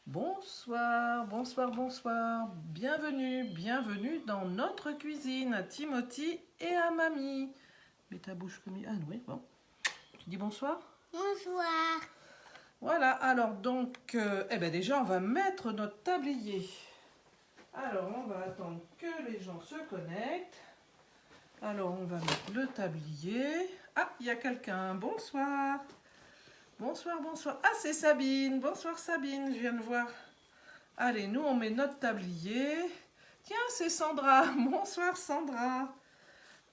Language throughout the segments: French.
Bonsoir, bonsoir, bonsoir. Bienvenue dans notre cuisine à Timothy et à Mamie. Mets ta bouche comme... Ah oui, bon. Tu dis bonsoir? Bonsoir. Voilà, alors donc, déjà on va mettre notre tablier. Alors on va attendre que les gens se connectent. Alors on va mettre le tablier. Ah, il y a quelqu'un. Bonsoir. Bonsoir, bonsoir. Ah, c'est Sabine. Bonsoir Sabine, je viens de voir. Allez, nous on met notre tablier. Tiens, c'est Sandra. Bonsoir Sandra.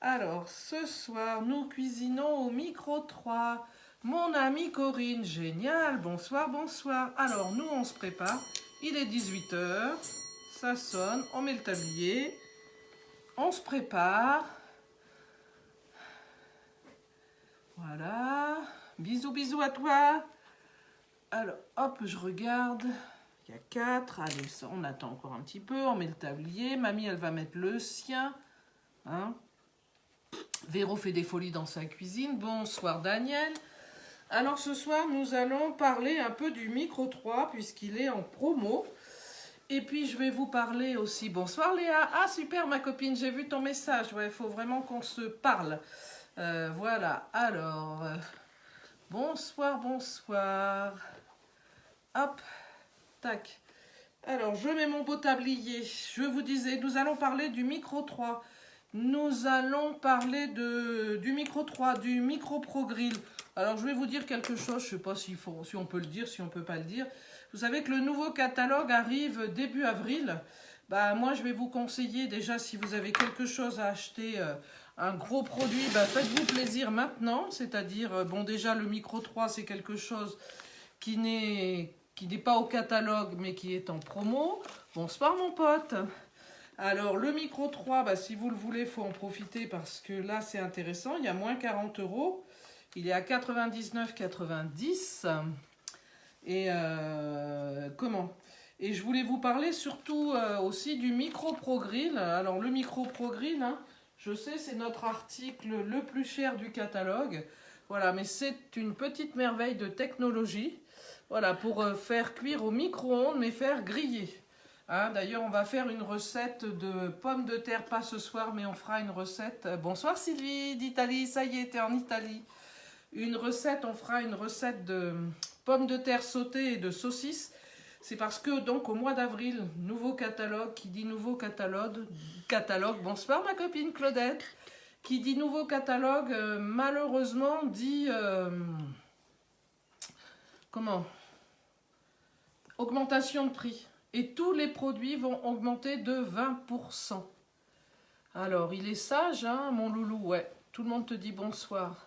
Alors, ce soir, nous cuisinons au micro 3. Mon amie Corinne, génial. Bonsoir, bonsoir. Alors, nous on se prépare. Il est 18 h. Ça sonne. On met le tablier. On se prépare. Voilà. Bisous, bisous à toi. Alors, hop, je regarde. Il y a 4. Allez, ça, on attend encore un petit peu. On met le tablier. Mamie, elle va mettre le sien. Hein? Véro fait des folies dans sa cuisine. Bonsoir Daniel. Alors ce soir, nous allons parler un peu du micro 3 puisqu'il est en promo. Et puis je vais vous parler aussi. Bonsoir Léa. Ah super ma copine, j'ai vu ton message. Ouais, il faut vraiment qu'on se parle. Voilà. Alors, bonsoir, bonsoir. Hop, tac. Alors, je mets mon beau tablier. Je vous disais, nous allons parler du micro 3. Nous allons parler du micro 3, du micro Pro Grill. Alors, je vais vous dire quelque chose. Je ne sais pas si on peut le dire, si on ne peut pas le dire. Vous savez que le nouveau catalogue arrive début avril. Bah, moi, je vais vous conseiller déjà, si vous avez quelque chose à acheter, un gros produit, bah, faites-vous plaisir maintenant. C'est-à-dire, bon, déjà, le micro 3, c'est quelque chose qui n'est pas au catalogue, mais qui est en promo. Bonsoir, mon pote. Alors, le micro 3, bah, si vous le voulez, il faut en profiter parce que là, c'est intéressant. Il y a moins 40 €. Il est à 99,90 €. Et comment? Et je voulais vous parler surtout aussi du micro Pro Grill. Alors, le micro Pro Grill, hein, je sais, c'est notre article le plus cher du catalogue. Voilà, mais c'est une petite merveille de technologie. Voilà, pour faire cuire au micro-ondes, mais faire griller. Hein, d'ailleurs, on va faire une recette de pommes de terre, pas ce soir, mais on fera une recette. Bonsoir Sylvie d'Italie, ça y est, t'es en Italie. On fera une recette de pommes de terre sautées et de saucisses. C'est parce que donc au mois d'avril, nouveau catalogue, qui dit nouveau catalogue, bonsoir ma copine Claudette, qui dit nouveau catalogue, malheureusement dit, comment? Augmentation de prix. Et tous les produits vont augmenter de 20%. Alors, il est sage, hein, mon loulou, ouais. Tout le monde te dit bonsoir.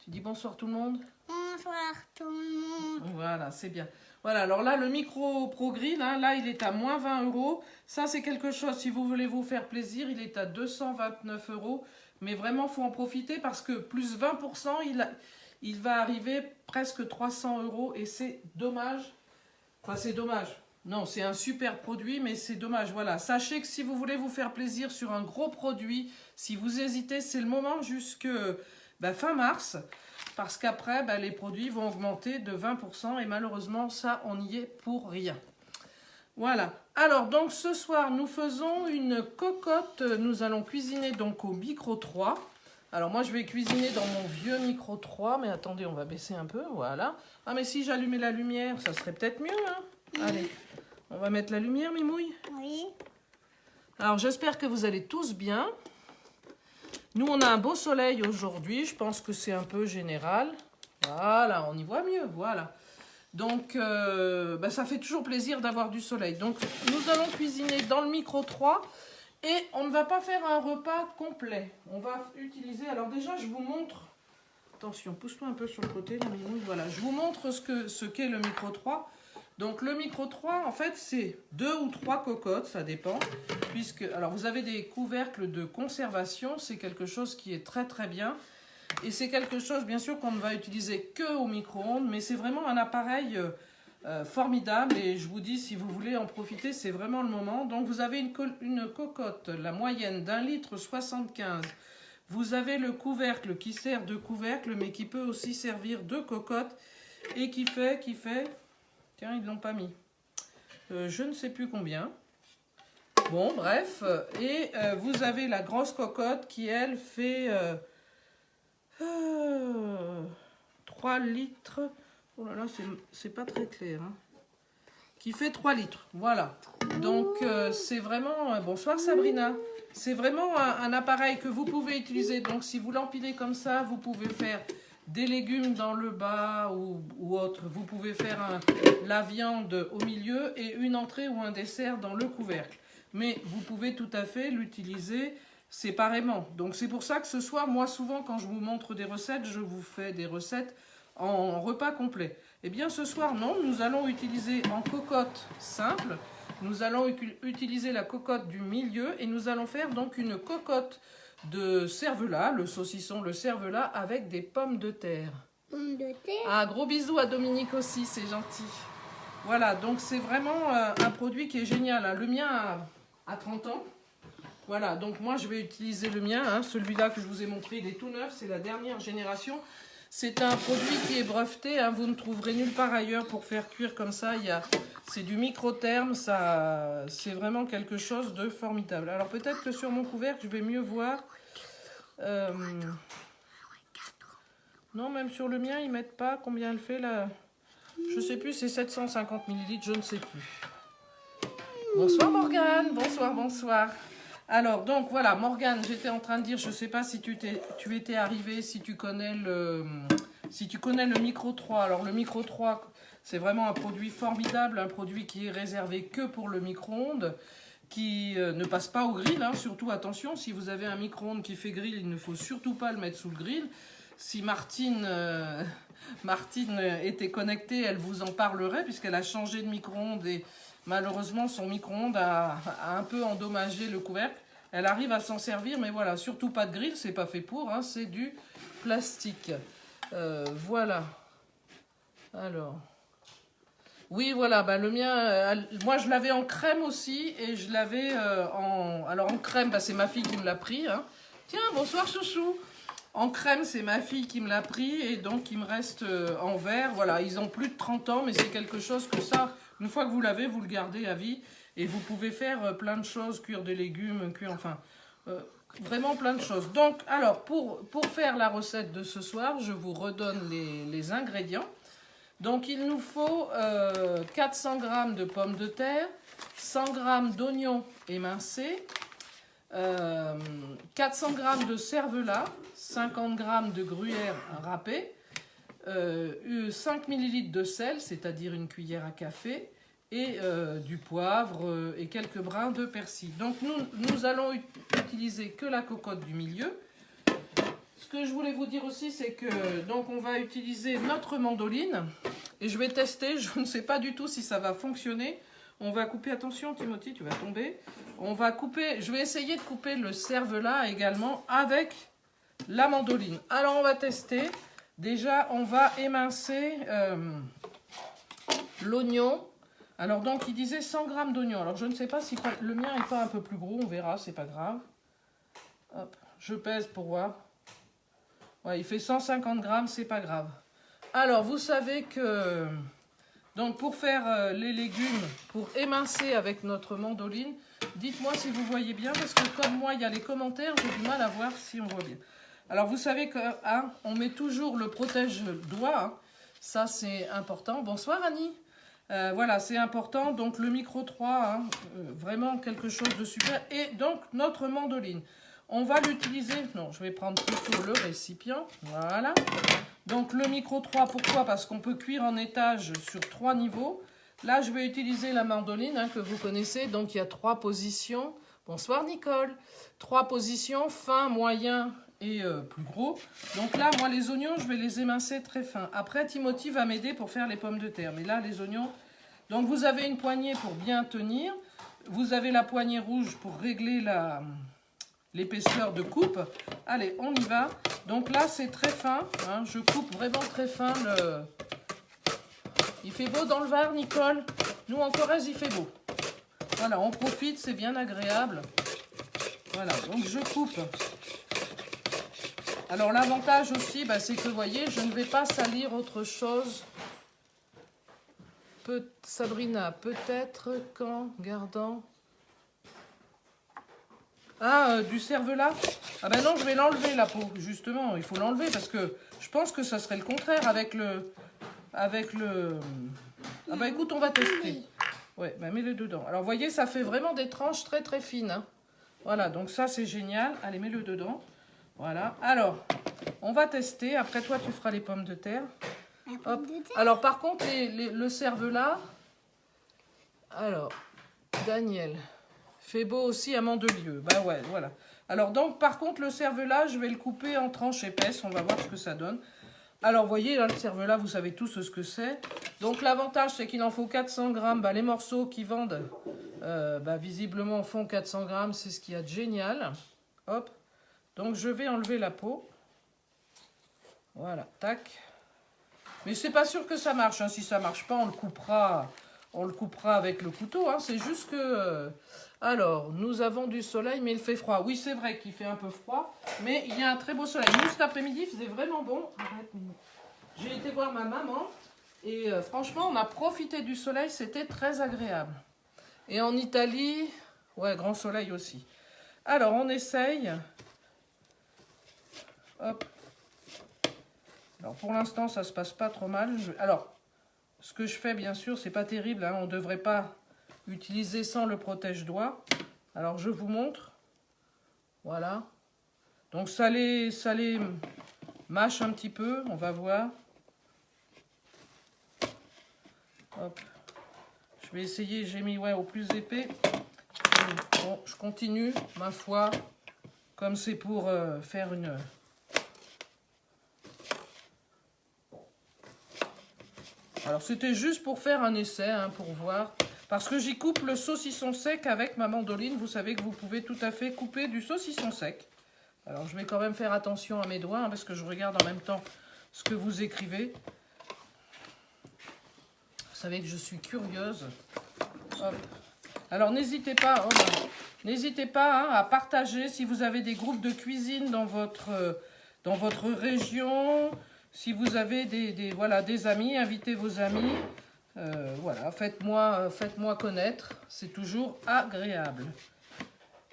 Tu dis bonsoir tout le monde? Bonsoir tout le monde. Voilà, c'est bien. Voilà, alors là, le micro Pro Grill, hein, là, il est à moins 20 €. Ça, c'est quelque chose, si vous voulez vous faire plaisir, il est à 229 €. Mais vraiment, il faut en profiter parce que plus 20%, il va arriver presque 300 € et c'est dommage. Enfin, c'est dommage. Non, c'est un super produit, mais c'est dommage. Voilà, sachez que si vous voulez vous faire plaisir sur un gros produit, si vous hésitez, c'est le moment jusque fin mars. Parce qu'après, les produits vont augmenter de 20% et malheureusement, ça, on n'y est pour rien. Voilà. Alors, donc, ce soir, nous faisons une cocotte. Nous allons cuisiner donc au micro 3. Alors, moi, je vais cuisiner dans mon vieux micro 3. Mais attendez, on va baisser un peu. Voilà. Ah, mais si j'allumais la lumière, ça serait peut-être mieux, hein. Allez, on va mettre la lumière, Mimouille. Oui. Alors, j'espère que vous allez tous bien. Nous, on a un beau soleil aujourd'hui. Je pense que c'est un peu général. Voilà, on y voit mieux. Voilà. Donc, ça fait toujours plaisir d'avoir du soleil. Donc, nous allons cuisiner dans le micro 3. Et on ne va pas faire un repas complet. On va utiliser... Alors déjà, je vous montre... Attention, pousse-toi un peu sur le côté. Là, voilà, je vous montre ce qu'est le micro 3. Donc le micro 3, en fait, c'est 2 ou 3 cocottes, ça dépend. Alors vous avez des couvercles de conservation, c'est quelque chose qui est très très bien. Et c'est quelque chose, bien sûr, qu'on ne va utiliser que au micro-ondes, mais c'est vraiment un appareil formidable. Et je vous dis, si vous voulez en profiter, c'est vraiment le moment. Donc vous avez une cocotte, la moyenne d'1,75 litre. Vous avez le couvercle qui sert de couvercle, mais qui peut aussi servir de cocotte. Et qui fait... Tiens, ils ne l'ont pas mis. je ne sais plus combien. Bon, bref. Et vous avez la grosse cocotte qui, elle, fait 3 litres. Oh là là, c'est pas très clair. Hein. Qui fait 3 litres. Voilà. Donc, c'est vraiment... bonsoir Sabrina. C'est vraiment un appareil que vous pouvez utiliser. Donc, si vous l'empilez comme ça, vous pouvez faire des légumes dans le bas ou autre. Vous pouvez faire la viande au milieu et une entrée ou un dessert dans le couvercle. Mais vous pouvez tout à fait l'utiliser séparément. Donc, c'est pour ça que ce soir, moi, souvent, quand je vous montre des recettes, je vous fais des recettes en repas complet. Eh bien, ce soir, non, nous allons utiliser en cocotte simple. Nous allons utiliser la cocotte du milieu et nous allons faire donc une cocotte de cervelas, le saucisson, le cervelas avec des pommes de terre. Pommes de terre. Ah, gros bisous à Dominique aussi, c'est gentil. Voilà, donc c'est vraiment un produit qui est génial. Hein. Le mien a 30 ans. Voilà, donc moi je vais utiliser le mien. Hein. Celui-là que je vous ai montré, il est tout neuf, c'est la dernière génération. C'est un produit qui est breveté, hein, vous ne trouverez nulle part ailleurs pour faire cuire comme ça. C'est du micro-terme, c'est vraiment quelque chose de formidable. Alors peut-être que sur mon couvercle, je vais mieux voir. Non, même sur le mien, ils ne mettent pas combien elle fait là. Je ne sais plus, c'est 750 ml, je ne sais plus. Bonsoir Morgane, bonsoir, bonsoir. Alors, donc voilà, Morgane, j'étais en train de dire, je ne sais pas si tu étais arrivée, si tu connais le Micro 3. Alors, le Micro 3, c'est vraiment un produit formidable, un produit qui est réservé que pour le micro-ondes, qui ne passe pas au grill. Hein, surtout, attention, si vous avez un micro-ondes qui fait grill, il ne faut surtout pas le mettre sous le grill. Si Martine était connectée, elle vous en parlerait, puisqu'elle a changé de micro-ondes et... Malheureusement, son micro-ondes a un peu endommagé le couvercle. Elle arrive à s'en servir, mais voilà, surtout pas de grill, c'est pas fait pour, hein, c'est du plastique. Voilà. Alors. Oui, voilà, bah, le mien, moi je l'avais en crème aussi, et je l'avais en... Alors en crème, bah, c'est ma fille qui me l'a pris. Hein. Tiens, bonsoir chouchou. En crème, c'est ma fille qui me l'a pris, et donc il me reste en verre. Voilà, ils ont plus de 30 ans, mais c'est quelque chose que ça... Une fois que vous l'avez, vous le gardez à vie et vous pouvez faire plein de choses, cuire des légumes, enfin, vraiment plein de choses. Donc, alors, pour faire la recette de ce soir, je vous redonne les ingrédients. Donc, il nous faut 400 g de pommes de terre, 100 g d'oignons émincés, 400 g de cervelas, 50 g de gruyère râpée, 5 ml de sel, c'est-à-dire une cuillère à café, et du poivre et quelques brins de persil. Donc nous allons utiliser que la cocotte du milieu. Ce que je voulais vous dire aussi, c'est que donc on va utiliser notre mandoline, et je vais tester, je ne sais pas du tout si ça va fonctionner. On va couper, attention Timothy, tu vas tomber. On va couper, je vais essayer de couper le cervelas également avec la mandoline. Alors on va tester. Déjà, on va émincer l'oignon. Alors, donc, il disait 100 g d'oignon. Alors, je ne sais pas si le mien n'est pas un peu plus gros. On verra, c'est pas grave. Hop, je pèse pour voir. Ouais, il fait 150 g, c'est pas grave. Alors, vous savez que... Donc, pour faire les légumes, pour émincer avec notre mandoline, dites-moi si vous voyez bien, parce que comme moi, il y a les commentaires, j'ai du mal à voir si on voit bien. Alors, vous savez qu'on hein, met toujours le protège-doigt. Hein. Ça, c'est important. Bonsoir, Annie. Voilà, c'est important. Donc, le micro 3, hein, vraiment quelque chose de super. Et donc, notre mandoline. On va l'utiliser... Non, je vais prendre plutôt le récipient. Voilà. Donc, le micro 3, pourquoi? Parce qu'on peut cuire en étage sur 3 niveaux. Là, je vais utiliser la mandoline hein, que vous connaissez. Donc, il y a 3 positions. Bonsoir, Nicole. 3 positions, fin, moyen et plus gros. Donc là, moi, les oignons, je vais les émincer très fins. Après, Timothy va m'aider pour faire les pommes de terre. Mais là, les oignons... Donc, vous avez une poignée pour bien tenir. Vous avez la poignée rouge pour régler l'épaisseur de coupe. Allez, on y va. Donc là, c'est très fin. Hein. Je coupe vraiment très fin. Il fait beau dans le Var, Nicole. Nous, en Corrèze, il fait beau. Voilà, on profite, c'est bien agréable. Voilà, donc je coupe. Alors l'avantage aussi, bah, c'est que vous voyez, je ne vais pas salir autre chose. Sabrina, peut-être qu'en gardant... Ah, du cervelas? Ah ben non, je vais l'enlever la peau, justement. Il faut l'enlever parce que je pense que ça serait le contraire avec le... Ah bah écoute, on va tester. Ouais, bah mets-le dedans. Alors, vous voyez, ça fait vraiment des tranches très très fines. Hein. Voilà, donc ça, c'est génial. Allez, mets-le dedans. Voilà. Alors, on va tester. Après, toi, tu feras les pommes de terre. Hop. Alors, par contre, le cervelas... Alors, Daniel... Fait beau aussi à Mandelieu. Bah ouais, voilà. Alors donc, par contre, le cervelas, je vais le couper en tranches épaisses. On va voir ce que ça donne. Alors, vous voyez, là, le cervelas, vous savez tous ce que c'est. Donc, l'avantage, c'est qu'il en faut 400 grammes. Bah, les morceaux qui vendent, visiblement, font 400 grammes. C'est ce qu'il y a de génial. Hop. Donc, je vais enlever la peau. Voilà, tac. Mais c'est pas sûr que ça marche. Hein. Si ça marche pas, on le coupera avec le couteau. Hein. C'est juste que... Alors, nous avons du soleil, mais il fait froid. Oui, c'est vrai qu'il fait un peu froid, mais il y a un très beau soleil. Nous, cet après-midi, il faisait vraiment bon. J'ai été voir ma maman, et franchement, on a profité du soleil. C'était très agréable. Et en Italie, ouais, grand soleil aussi. Alors, on essaye. Hop. Alors, pour l'instant, ça se passe pas trop mal. Alors, ce que je fais, bien sûr, c'est pas terrible. Hein. On ne devrait pas utiliser sans le protège-doigts. Alors, je vous montre. Voilà. Donc, ça les mâche un petit peu. On va voir. Hop. Je vais essayer. J'ai mis au plus épais. Bon, je continue, ma foi. Comme c'est pour faire une... Alors, c'était juste pour faire un essai, hein, pour voir. Parce que j'y coupe le saucisson sec avec ma mandoline. Vous savez que vous pouvez tout à fait couper du saucisson sec. Alors, je vais quand même faire attention à mes doigts, hein, parce que je regarde en même temps ce que vous écrivez. Vous savez que je suis curieuse. Hop. Alors, n'hésitez pas, hein, à partager si vous avez des groupes de cuisine dans votre région. Si vous avez des amis, invitez vos amis. Voilà, faites-moi connaître. C'est toujours agréable.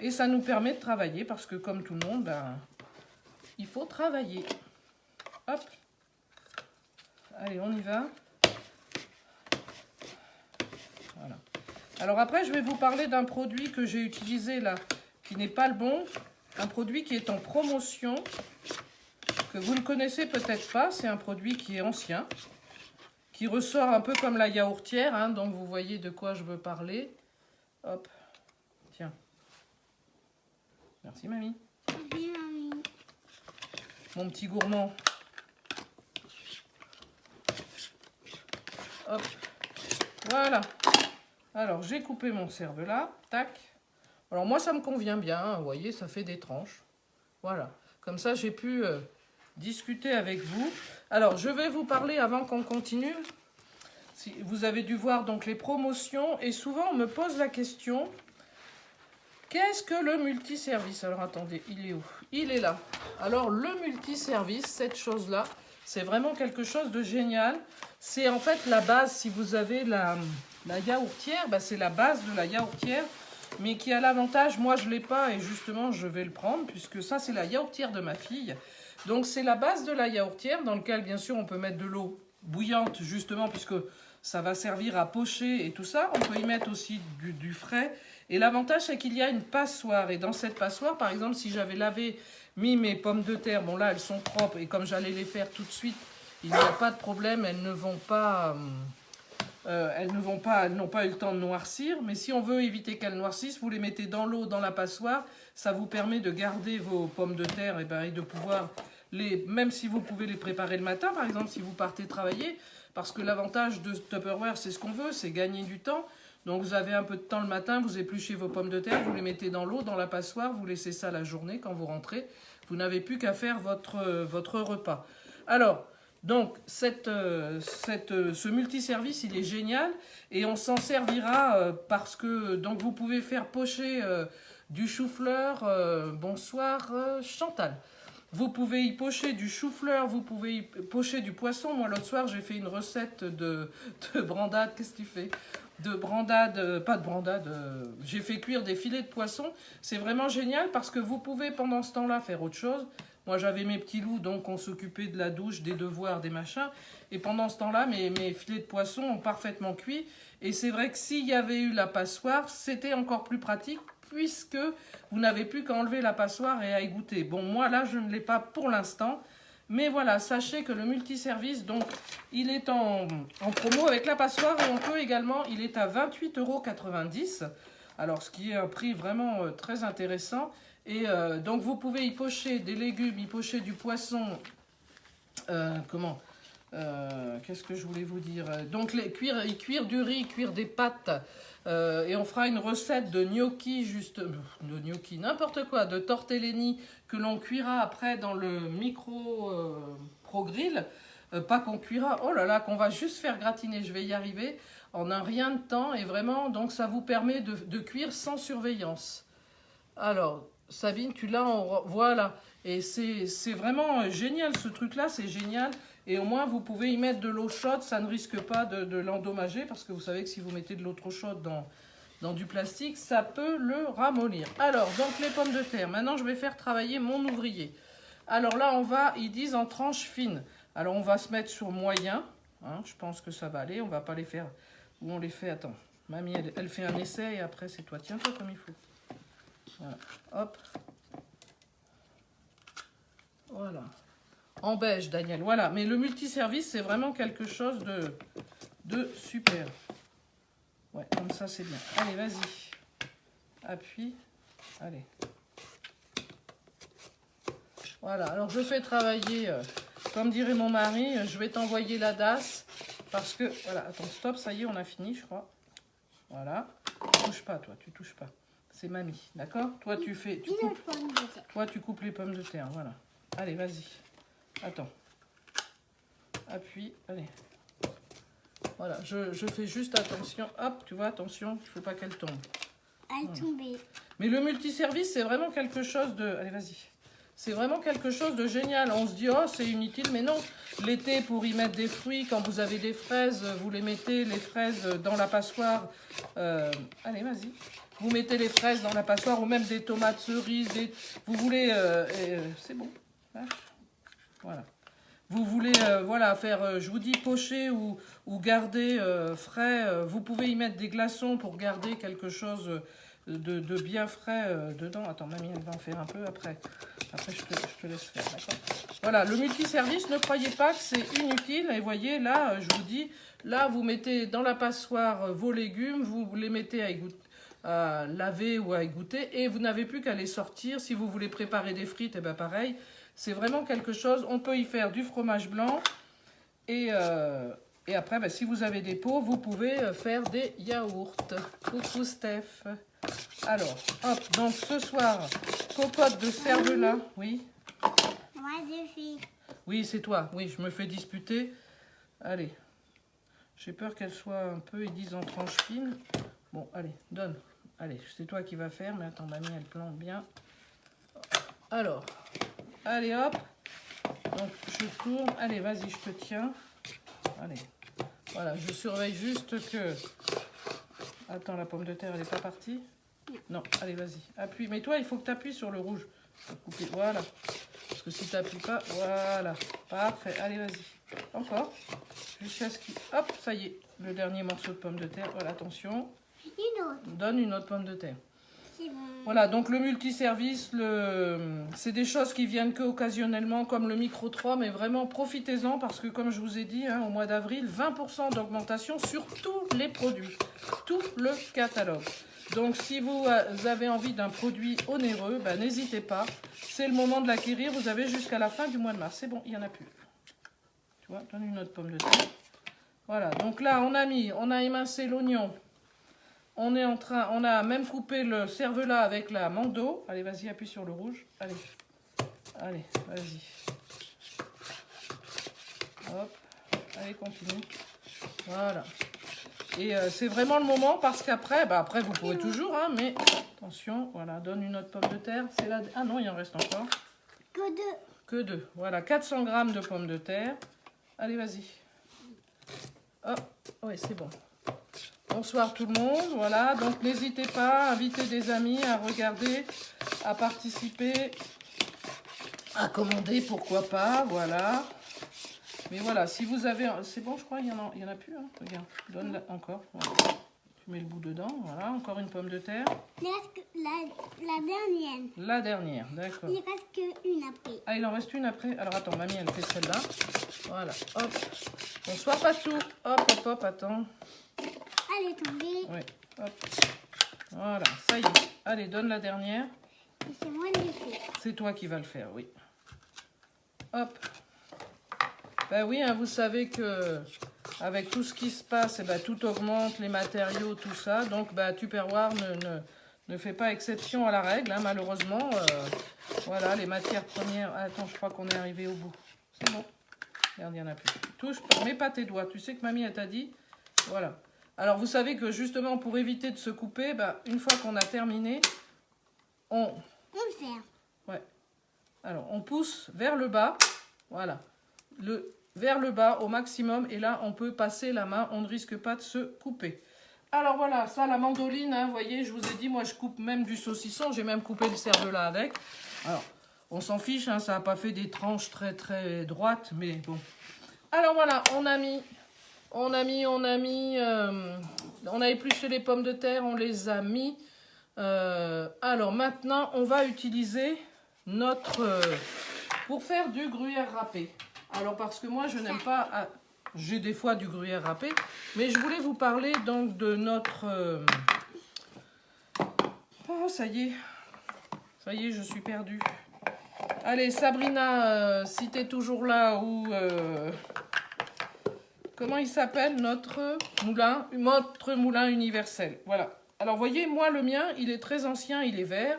Et ça nous permet de travailler parce que comme tout le monde, il faut travailler. Hop. Allez, on y va. Voilà. Alors après, je vais vous parler d'un produit que j'ai utilisé là, qui n'est pas le bon. Un produit qui est en promotion, que vous ne connaissez peut-être pas. C'est un produit qui est ancien, qui ressort un peu comme la yaourtière, hein, donc vous voyez de quoi je veux parler. Hop, tiens. Merci, mamie. Merci, mamie. Mon petit gourmand. Hop, voilà. Alors, j'ai coupé mon cervelas, tac. Alors, moi, ça me convient bien, hein, vous voyez, ça fait des tranches. Voilà, comme ça, j'ai pu discuter avec vous. Alors, je vais vous parler avant qu'on continue. Si vous avez dû voir donc les promotions et souvent on me pose la question, qu'est-ce que le multiservice? Alors attendez, il est où? Il est là. Alors le multiservice, cette chose-là, c'est vraiment quelque chose de génial. C'est en fait la base, si vous avez la yaourtière, c'est la base de la yaourtière, mais qui a l'avantage, moi je ne l'ai pas et justement je vais le prendre puisque ça c'est la yaourtière de ma fille. Donc c'est la base de la yaourtière dans laquelle bien sûr on peut mettre de l'eau bouillante justement puisque ça va servir à pocher et tout ça. On peut y mettre aussi du frais. Et l'avantage, c'est qu'il y a une passoire. Et dans cette passoire, par exemple, si j'avais mis mes pommes de terre, bon là, elles sont propres. Et comme j'allais les faire tout de suite, il n'y a pas de problème. Elles n'ont pas eu le temps de noircir. Mais si on veut éviter qu'elles noircissent, vous les mettez dans l'eau, dans la passoire. Ça vous permet de garder vos pommes de terre et de pouvoir même si vous pouvez les préparer le matin, par exemple, si vous partez travailler. Parce que l'avantage de Tupperware, c'est ce qu'on veut, c'est gagner du temps. Donc vous avez un peu de temps le matin, vous épluchez vos pommes de terre, vous les mettez dans l'eau, dans la passoire, vous laissez ça la journée. Quand vous rentrez, vous n'avez plus qu'à faire votre repas. Alors, donc, ce multiservice, il est génial. Et on s'en servira parce que donc vous pouvez faire pocher du chou-fleur. Bonsoir Chantal. Vous pouvez y pocher du chou-fleur, vous pouvez y pocher du poisson. Moi, l'autre soir, j'ai fait une recette de brandade. Qu'est-ce que tu fais? De brandade, pas de brandade, j'ai fait cuire des filets de poisson. C'est vraiment génial parce que vous pouvez pendant ce temps-là faire autre chose. Moi, j'avais mes petits loups, donc on s'occupait de la douche, des devoirs, des machins. Et pendant ce temps-là, mes filets de poisson ont parfaitement cuit. Et c'est vrai que s'il y avait eu la passoire, c'était encore plus pratique puisque vous n'avez plus qu'à enlever la passoire et à égoutter. Bon, moi, là, je ne l'ai pas pour l'instant. Mais voilà, sachez que le multiservice, donc, il est en promo avec la passoire et on peut également, il est à 28,90 €. Alors, ce qui est un prix vraiment très intéressant. Et donc, vous pouvez y pocher des légumes, y pocher du poisson. Qu'est-ce que je voulais vous dire? Donc, cuire du riz, cuire des pâtes. Et on fera une recette de gnocchi, de gnocchi, n'importe quoi, de tortellini que l'on cuira après dans le micro pro grill. Pas qu'on cuira, oh là là, qu'on va juste faire gratiner, je vais y arriver en un rien de temps. Et vraiment, donc ça vous permet de cuire sans surveillance. Alors, Sabine, tu l'as en... Voilà. Et c'est vraiment génial, ce truc-là, c'est génial. Et au moins, vous pouvez y mettre de l'eau chaude, ça ne risque pas de l'endommager, parce que vous savez que si vous mettez de l'eau trop chaude dans du plastique, ça peut le ramollir. Alors, donc les pommes de terre. Maintenant, je vais faire travailler mon ouvrier. Alors là, ils disent en tranches fines. Alors, on va se mettre sur moyen. Hein, je pense que ça va aller. On va pas les faire... Où on les fait? Attends. Mamie, elle fait un essai et après, c'est toi. Tiens-toi comme il faut. Voilà. Hop. Voilà. En beige, Daniel. Voilà. Mais le multiservice, c'est vraiment quelque chose de super. Ouais, comme ça, c'est bien. Allez, vas-y. Appuie. Allez. Voilà. Alors, je fais travailler, comme dirait mon mari, je vais t'envoyer la DAS. Parce que, voilà. Attends, stop. Ça y est, on a fini, je crois. Voilà. Tu touches pas, toi. Tu touches pas. C'est mamie, d'accord? Toi, tu coupes les pommes de terre, voilà. Allez, vas-y. Attends. Appuie, allez. Voilà, je fais juste attention. Hop, tu vois, attention, il ne faut pas qu'elle tombe. Elle est tombée. Mais le multiservice, c'est vraiment quelque chose de... Allez, vas-y. C'est vraiment quelque chose de génial. On se dit, oh, c'est inutile, mais non. L'été, pour y mettre des fruits, quand vous avez des fraises, vous les mettez, les fraises, dans la passoire. Allez, vas-y. Vous mettez les fraises dans la passoire ou même des tomates cerises. Vous voulez... c'est bon. Voilà. Vous voulez voilà, faire, je vous dis, pocher ou garder frais. Vous pouvez y mettre des glaçons pour garder quelque chose de bien frais dedans. Attends, mamie, elle va en faire un peu après. Après, je te laisse faire, d'accord? Voilà, le multiservice, ne croyez pas que c'est inutile. Et voyez, là, je vous dis, là, vous mettez dans la passoire vos légumes, vous les mettez à laver ou à égoutter, et vous n'avez plus qu'à les sortir. Si vous voulez préparer des frites, et bien pareil. C'est vraiment quelque chose, on peut y faire du fromage blanc, et après, ben, si vous avez des pots, vous pouvez faire des yaourts. Coucou Steph. Alors, hop, donc ce soir, cocotte de cervelas, oui. Moi, je fais. Oui, c'est toi, oui, je me fais disputer. Allez, j'ai peur qu'elle soit un peu, ils disent en tranches fines. Bon, allez, donne. Allez, c'est toi qui vas faire, mais attends, mamie, elle plante bien. Alors, allez, hop. Donc, je tourne. Allez, vas-y, je te tiens. Allez. Voilà, je surveille juste que... Attends, la pomme de terre, elle n'est pas partie? Non, allez, vas-y. Appuie. Mais toi, il faut que tu appuies sur le rouge. Voilà. Parce que si tu n'appuies pas, voilà. Parfait. Allez, vas-y. Encore. Jusqu'à ce qu'il... Hop, ça y est. Le dernier morceau de pomme de terre. Voilà, attention. Une autre. Donne une autre pomme de terre. C'est bon. Voilà, donc le multiservice, c'est des choses qui viennent que occasionnellement, comme le Micro 3, mais vraiment profitez-en parce que, comme je vous ai dit, hein, au mois d'avril, 20% d'augmentation sur tous les produits, tout le catalogue. Donc, si vous avez envie d'un produit onéreux, ben, n'hésitez pas, c'est le moment de l'acquérir. Vous avez jusqu'à la fin du mois de mars. C'est bon, il n'y en a plus. Tu vois, donne une autre pomme de terre. Voilà, donc là, on a émincé l'oignon. On a même coupé le cervelas avec la mando. Allez, vas-y, appuie sur le rouge. Allez, allez, vas-y. Hop, allez, continue. Voilà. Et c'est vraiment le moment parce qu'après, bah après vous pouvez toujours, hein, mais attention, voilà, donne une autre pomme de terre. C'est là. Ah non, il en reste encore. Que deux. Que 2. Voilà, 400 g de pommes de terre. Allez, vas-y. Hop, oui, c'est bon. Bonsoir tout le monde. Voilà, donc n'hésitez pas à inviter des amis, à regarder, à participer, à commander, pourquoi pas. Voilà. Mais voilà, si vous avez... C'est bon, je crois, il y en a plus. Hein. Regarde, donne encore. Voilà. Tu mets le bout dedans. Voilà, encore une pomme de terre. La dernière. La dernière, d'accord. Il reste qu'une après. Ah, il en reste une après. Alors attends, mamie, elle fait celle-là. Voilà, hop. Bonsoir, Patou. Hop, hop, hop, attends. Elle est tombée. Oui, hop. Voilà, ça y est. Allez, donne la dernière. Et c'est moi qui l'ai fait. C'est toi qui vas le faire, oui. Hop. Ben oui, hein, vous savez que avec tout ce qui se passe, eh ben, tout augmente, les matériaux, tout ça. Donc, ben, Tupperware ne fait pas exception à la règle, hein, malheureusement. Voilà, les matières premières... Ah, attends, je crois qu'on est arrivé au bout. C'est bon. Regarde, il n'y en a plus. Touche pas, mets pas tes doigts. Tu sais que mamie, elle t'a dit. Voilà. Alors, vous savez que justement, pour éviter de se couper, ben, une fois qu'on a terminé, on le fait. Ouais. Alors, on pousse vers le bas. Voilà. Vers le bas au maximum. Et là, on peut passer la main. On ne risque pas de se couper. Alors, voilà. Ça, la mandoline, hein, vous voyez, je vous ai dit, moi, je coupe même du saucisson. J'ai même coupé le cervelas avec. Alors, on s'en fiche. Hein, ça n'a pas fait des tranches très, très droites. Mais bon. Alors, voilà. On a épluché les pommes de terre. On les a mis. Alors maintenant, on va utiliser notre... pour faire du gruyère râpé. Alors parce que moi, je n'aime pas... j'ai des fois du gruyère râpé. Mais je voulais vous parler donc de notre... Oh, ça y est. Ça y est, je suis perdue. Allez, Sabrina, si tu es toujours là ou... comment il s'appelle notre moulin universel. Voilà. Alors, voyez, moi, le mien, il est très ancien, il est vert.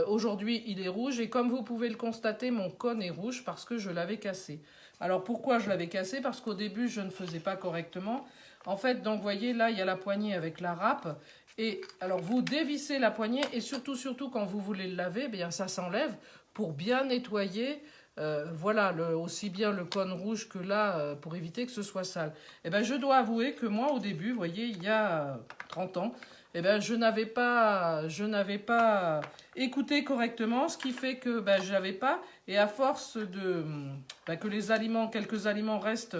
Aujourd'hui, il est rouge. Et comme vous pouvez le constater, mon cône est rouge parce que je l'avais cassé. Alors, pourquoi je l'avais cassé? Parce qu'au début, je ne faisais pas correctement. En fait, donc, voyez, là, il y a la poignée avec la râpe. Et alors, vous dévissez la poignée. Et surtout, quand vous voulez le laver, bien, ça s'enlève pour bien nettoyer. Voilà, aussi bien le cône rouge que là, pour éviter que ce soit sale. Et ben, je dois avouer que moi, au début, vous voyez, il y a 30 ans, eh ben, je n'avais pas écouté correctement, ce qui fait que ben, je n'avais pas. Et à force de que quelques aliments restent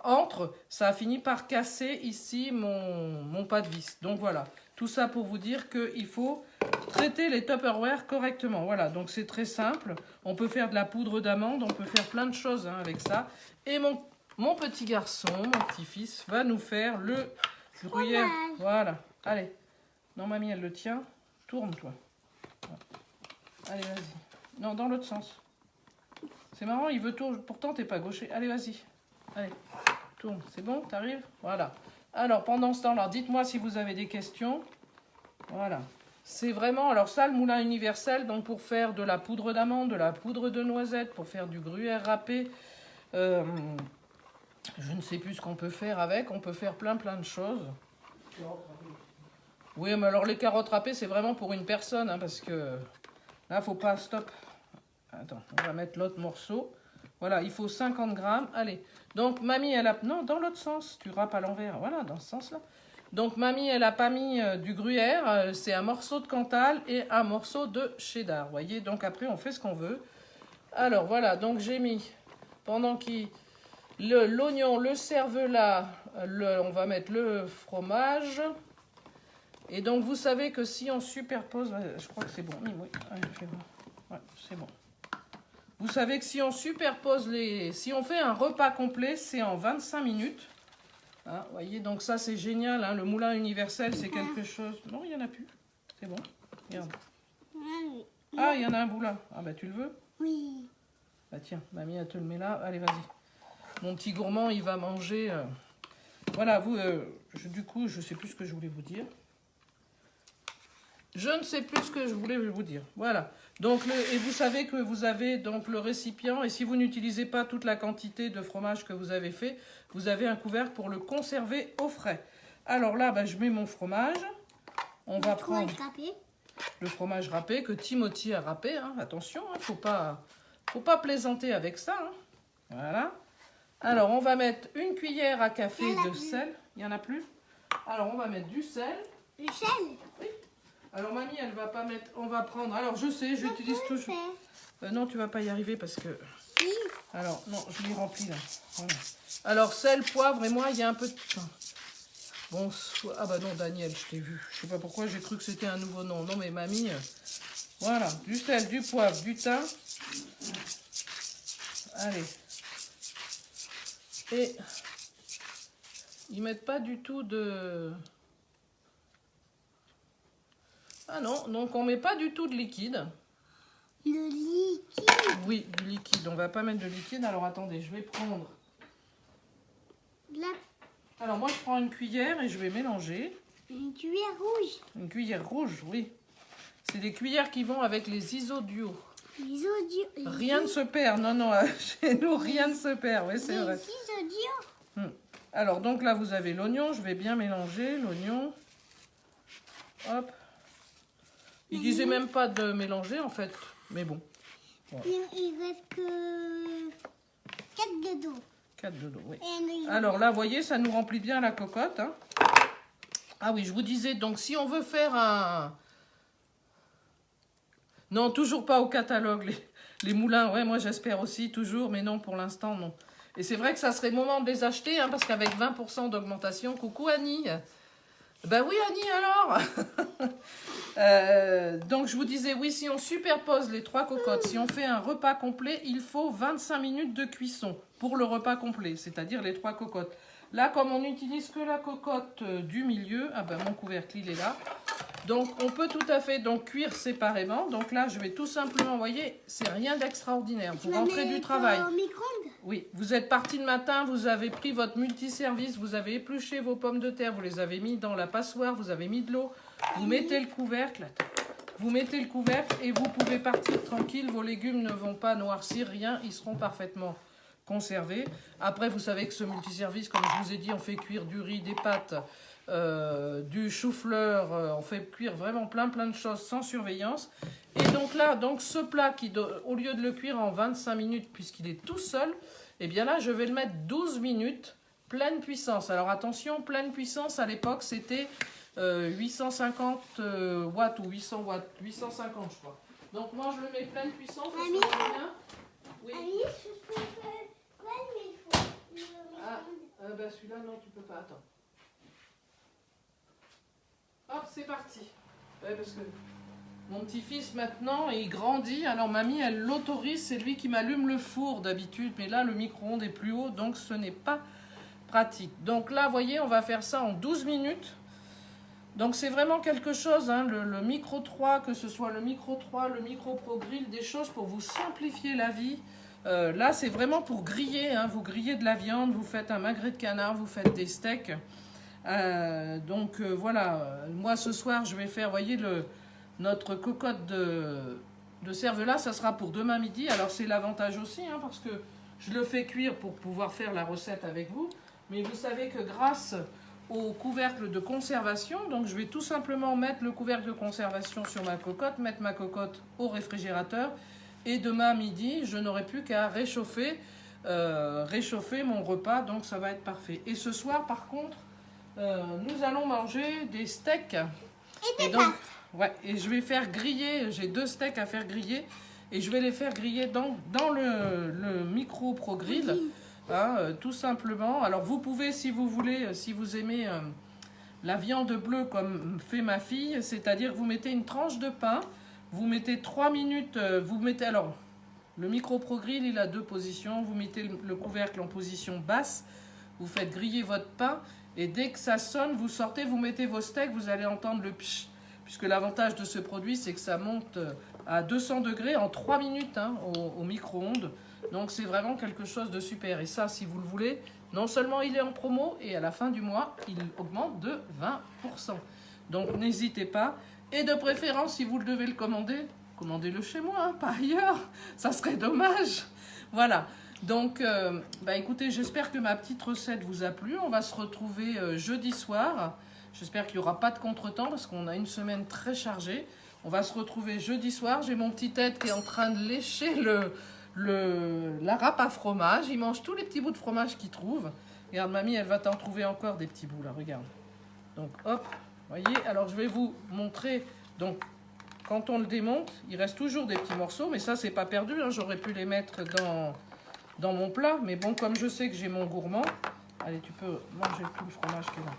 entre, ça a fini par casser ici mon pas de vis. Donc voilà, tout ça pour vous dire qu'il faut traiter les Tupperware correctement. Voilà, donc c'est très simple. On peut faire de la poudre d'amande, on peut faire plein de choses hein, avec ça. Et mon petit garçon, mon petit-fils, va nous faire le gruyère. Voilà, allez. Non, mamie, elle le tient. Tourne-toi. Allez, vas-y. Non, dans l'autre sens. C'est marrant, il veut tourner. Pourtant, t'es pas gaucher. Allez, vas-y. Allez, tourne. C'est bon, t'arrives? Voilà. Alors, pendant ce temps-là, dites-moi si vous avez des questions. Voilà. C'est vraiment... Alors ça, le moulin universel, donc pour faire de la poudre d'amande, de la poudre de noisette, pour faire du gruyère râpé. Je ne sais plus ce qu'on peut faire avec. On peut faire plein de choses. Oui, mais alors les carottes râpées, c'est vraiment pour une personne, hein, parce que là, faut pas... Stop. Attends, on va mettre l'autre morceau. Voilà, il faut 50 grammes. Allez, donc mamie, elle a... Non, dans l'autre sens, tu râpes à l'envers. Voilà, dans ce sens-là. Donc mamie, elle a pas mis du gruyère. C'est un morceau de Cantal et un morceau de cheddar. Vous voyez, donc après, on fait ce qu'on veut. Alors, voilà, donc j'ai mis, pendant qu'il... L'oignon, le cervelas, on va mettre le fromage... Et donc, vous savez que si on superpose... Je crois que c'est bon. Oui, allez, fais voir. Ouais, c'est bon. Vous savez que si on superpose les... Si on fait un repas complet, c'est en 25 minutes. Hein, vous voyez, donc ça, c'est génial. Hein, le moulin universel, c'est quelque chose... Non, il n'y en a plus. C'est bon. Regarde. Ah, il y en a un bout là. Ah, bah, tu le veux? Oui. Bah, tiens, mamie, elle te le met là. Allez, vas-y. Mon petit gourmand, il va manger... Voilà, vous... du coup, je ne sais plus ce que je voulais vous dire. Je ne sais plus ce que je voulais vous dire. Voilà. Donc, et vous savez que vous avez donc le récipient. Et si vous n'utilisez pas toute la quantité de fromage que vous avez fait, vous avez un couvercle pour le conserver au frais. Alors là, bah, je mets mon fromage. On va prendre le fromage râpé que Timothy a râpé. Hein. Attention, il ne faut pas Faut pas plaisanter avec ça. Hein. Voilà. Alors, on va mettre une cuillère à café de sel. Il n'y en a plus? Alors, on va mettre du sel. Du sel? Oui. Alors, mamie, elle va pas mettre... On va prendre... Alors, je sais, j'utilise toujours... non, tu vas pas y arriver parce que... Si. Alors, non, je l'ai rempli là. Voilà. Alors, sel, poivre et moi, il y a un peu de... Bon, ah bah non, Daniel, je t'ai vu. Je sais pas pourquoi, j'ai cru que c'était un nouveau nom. Non, mais mamie... Voilà, du sel, du poivre, du thym. Allez. Et ils mettent pas du tout de... Ah non, donc on met pas du tout de liquide. Le liquide? Oui, du liquide. On va pas mettre de liquide. Alors attendez, je vais prendre... Alors moi je prends une cuillère et je vais mélanger. Une cuillère rouge? Une cuillère rouge, oui. C'est des cuillères qui vont avec les isoduo. Rien ne se perd. Non, non, chez nous, rien ne se perd. Oui, c'est vrai. Isoduo? Alors, donc là, vous avez l'oignon. Je vais bien mélanger l'oignon. Hop. Il disait même pas de mélanger, en fait. Mais bon. Voilà. Il reste que 4 de dos. 4 de dos, oui. Alors là, vous voyez, ça nous remplit bien la cocotte. Hein. Ah oui, je vous disais, donc si on veut faire un... Non, toujours pas au catalogue, les moulins. Ouais, moi j'espère aussi, toujours, mais non, pour l'instant, non. Et c'est vrai que ça serait le moment de les acheter, hein, parce qu'avec 20% d'augmentation, coucou Annie. Ben oui Annie, alors donc je vous disais, oui, si on superpose les 3 cocottes, si on fait un repas complet, il faut 25 minutes de cuisson pour le repas complet, c'est-à-dire les 3 cocottes. Là, comme on n'utilise que la cocotte du milieu, ah ben mon couvercle, il est là. Donc, on peut tout à fait donc, cuire séparément. Donc là, je vais tout simplement, vous voyez, c'est rien d'extraordinaire. Vous rentrez du travail. Au micro-ondes? Oui, vous êtes parti le matin, vous avez pris votre multiservice, vous avez épluché vos pommes de terre, vous les avez mis dans la passoire, vous avez mis de l'eau, vous mettez le couvercle, vous mettez le couvercle et vous pouvez partir tranquille. Vos légumes ne vont pas noircir, rien, ils seront parfaitement conservés. Après, vous savez que ce multiservice, comme je vous ai dit, on fait cuire du riz, des pâtes, du chou-fleur, on fait cuire vraiment plein de choses sans surveillance. Et donc là, donc ce plat, au lieu de le cuire en 25 minutes, puisqu'il est tout seul, et bien là, je vais le mettre 12 minutes, pleine puissance. Alors attention, pleine puissance, à l'époque, c'était 850 watts ou 800 watts, 850 je crois. Donc moi, je le mets pleine puissance, ça se voit bien. Oui. Je peux faire plein, mais il faut... bah celui-là, non, tu peux pas, attends. Hop, c'est parti. Ouais, parce que mon petit-fils, maintenant, il grandit. Alors, mamie, elle l'autorise. C'est lui qui m'allume le four d'habitude. Mais là, le micro-ondes est plus haut, donc ce n'est pas pratique. Donc là, vous voyez, on va faire ça en 12 minutes. Donc, c'est vraiment quelque chose, hein, le Micro 3, que ce soit le Micro 3, le Micro Pro Grill, des choses pour vous simplifier la vie. Là, c'est vraiment pour griller. Hein. Vous grillez de la viande, vous faites un magret de canard, vous faites des steaks. Voilà, moi ce soir je vais faire, vous voyez, notre cocotte de cervelas, ça sera pour demain midi. Alors c'est l'avantage aussi, hein, parce que je le fais cuire pour pouvoir faire la recette avec vous. Mais vous savez que grâce au couvercle de conservation, donc je vais tout simplement mettre le couvercle de conservation sur ma cocotte, mettre ma cocotte au réfrigérateur. Et demain midi, je n'aurai plus qu'à réchauffer mon repas, donc ça va être parfait. Et ce soir par contre, nous allons manger des steaks. Et donc, ouais, et je vais faire griller, j'ai 2 steaks à faire griller. Et je vais les faire griller dans le Micro Pro Grill. Hein, tout simplement. Alors vous pouvez, si vous voulez, si vous aimez la viande bleue comme fait ma fille, c'est-à-dire vous mettez une tranche de pain, vous mettez 3 minutes, vous mettez... Alors, le Micro Pro Grill, il a 2 positions. Vous mettez le couvercle en position basse, vous faites griller votre pain. Et dès que ça sonne, vous sortez, vous mettez vos steaks, vous allez entendre le psh. Puisque l'avantage de ce produit, c'est que ça monte à 200 degrés en 3 minutes, hein, au micro-ondes. Donc c'est vraiment quelque chose de super. Et ça, si vous le voulez, non seulement il est en promo, et à la fin du mois, il augmente de 20%. Donc n'hésitez pas. Et de préférence, si vous devez le commander, commandez-le chez moi, hein, pas ailleurs. Ça serait dommage. Voilà. Donc, écoutez, j'espère que ma petite recette vous a plu. On va se retrouver jeudi soir. J'espère qu'il n'y aura pas de contretemps parce qu'on a une semaine très chargée. On va se retrouver jeudi soir. J'ai mon petit tête qui est en train de lécher la râpe à fromage. Il mange tous les petits bouts de fromage qu'il trouve. Regarde, mamie, elle va t'en trouver encore des petits bouts là, regarde. Donc hop, voyez, alors je vais vous montrer. Donc quand on le démonte, il reste toujours des petits morceaux, mais ça c'est pas perdu, hein. J'aurais pu les mettre dans mon plat, mais bon, comme je sais que j'ai mon gourmand, allez, tu peux manger tout le fromage qui est là.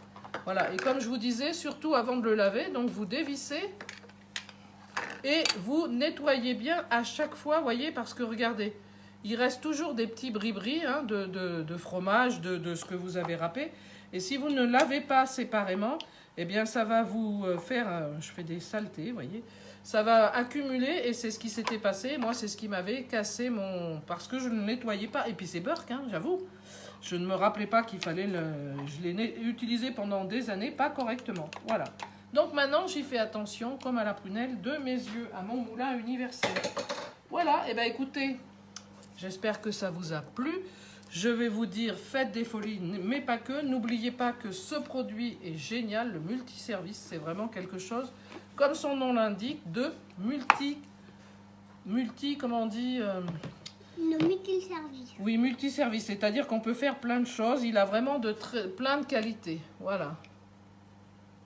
Voilà, et comme je vous disais, surtout avant de le laver, donc vous dévissez et vous nettoyez bien à chaque fois, voyez, parce que regardez, il reste toujours des petits bris-bris hein, de fromage, de ce que vous avez râpé. Et si vous ne lavez pas séparément, eh bien ça va vous faire, je fais des saletés, vous voyez, ça va accumuler et c'est ce qui s'était passé. Moi, c'est ce qui m'avait cassé parce que je ne nettoyais pas. Et puis c'est Burke, hein, j'avoue. Je ne me rappelais pas qu'il fallait Je l'ai utilisé pendant des années, pas correctement. Voilà. Donc maintenant, j'y fais attention, comme à la prunelle, de mes yeux, à mon moulin universel. Voilà, et bien écoutez, j'espère que ça vous a plu. Je vais vous dire, faites des folies, mais pas que. N'oubliez pas que ce produit est génial, le multiservice, c'est vraiment quelque chose, comme son nom l'indique, de comment on dit Le multiservice. Oui, multiservice, c'est-à-dire qu'on peut faire plein de choses. Il a vraiment plein de qualités. Voilà.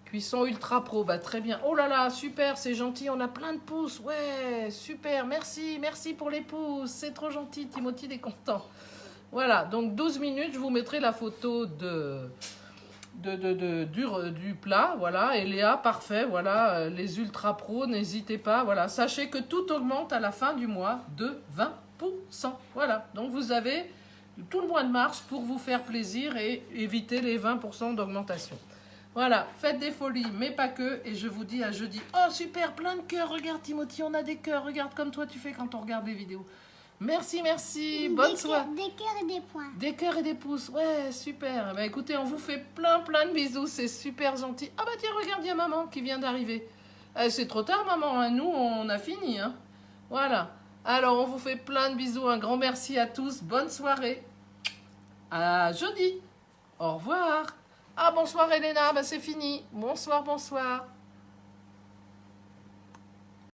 Cuisson ultra pro, bah très bien. Oh là là, super, c'est gentil, on a plein de pouces. Ouais, super, merci, merci pour les pouces. C'est trop gentil, Timothy est content. Voilà, donc 12 minutes, je vous mettrai la photo du plat. Voilà, et Léa, parfait, voilà, les ultra pro, n'hésitez pas. Voilà, sachez que tout augmente à la fin du mois de 20%. Voilà, donc vous avez tout le mois de mars pour vous faire plaisir et éviter les 20% d'augmentation. Voilà, faites des folies, mais pas que. Et je vous dis à jeudi. Oh, super, plein de cœurs. Regarde, Timothy, on a des cœurs. Regarde comme toi, tu fais quand on regarde les vidéos. Merci, merci. Bonne soirée. Des cœurs et des points. Des cœurs et des pouces. Ouais, super. Eh ben, écoutez, on vous fait plein de bisous. C'est super gentil. Ah bah tiens, regarde, il y a maman qui vient d'arriver. C'est trop tard, maman. Hein. Nous, on a fini. Hein. Voilà. Alors, on vous fait plein de bisous. Un grand merci à tous. Bonne soirée. À jeudi. Au revoir. Ah, bonsoir Elena, bah c'est fini. Bonsoir, bonsoir.